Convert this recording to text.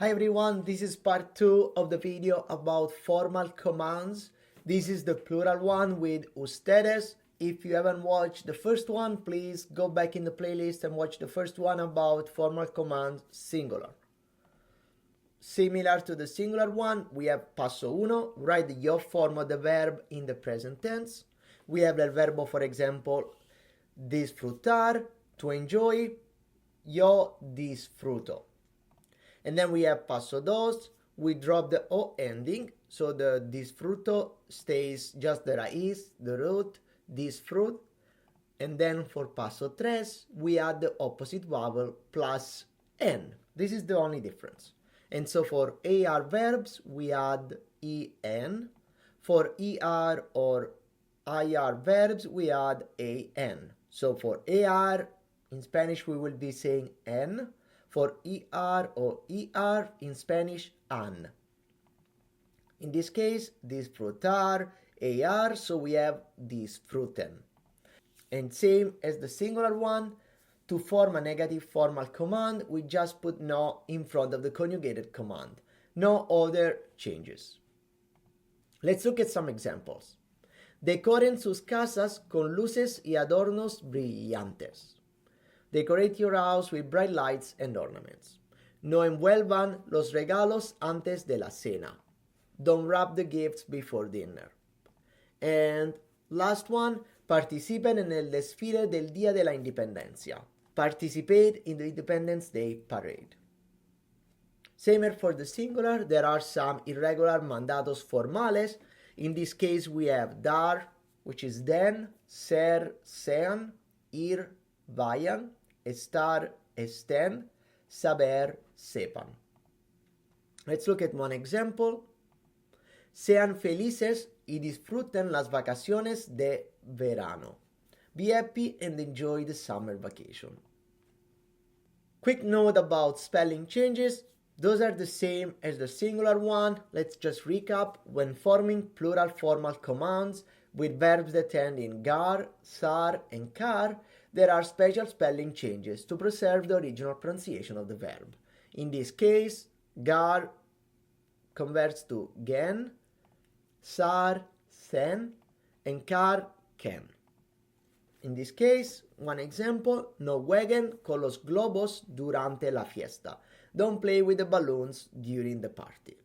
Hi everyone, this is part 2 of the video about formal commands. This is the plural one with ustedes. If you haven't watched the first one, please go back in the playlist and watch the first one about formal commands singular. Similar to the singular one, we have passo uno, write the yo form of the verb in the present tense. We have el verbo, for example, disfrutar, to enjoy, yo disfruto. And then we have paso dos, we drop the O ending, so the disfruto stays just the raíz, the root, disfrut. And then for paso tres, we add the opposite vowel plus N. This is the only difference. And so for AR verbs, we add EN. For ER or IR verbs, we add AN. So for AR, in Spanish, we will be saying N. For ER or ER, in Spanish, an. In this case, disfrutar, AR, so we have disfruten. And same as the singular one, to form a negative formal command, we just put no in front of the conjugated command. No other changes. Let's look at some examples. Decoren sus casas con luces y adornos brillantes. Decorate your house with bright lights and ornaments. No envuelvan los regalos antes de la cena. Don't wrap the gifts before dinner. And last one, participen en el desfile del Día de la Independencia. Participate in the Independence Day parade. Same for the singular, there are some irregular mandatos formales. In this case, we have dar, which is den, ser, sean, ir, vayan, estar, estén, saber, sepan. Let's look at one example. Sean felices y disfruten las vacaciones de verano. Be happy and enjoy the summer vacation. Quick note about spelling changes. Those are the same as the singular one. Let's just recap. When forming plural formal commands with verbs that end in gar, sar, and kar, there are special spelling changes to preserve the original pronunciation of the verb. In this case, gar converts to gen, sar, sen, and kar, ken. In this case, one example, no jueguen con los globos durante la fiesta. Don't play with the balloons during the party.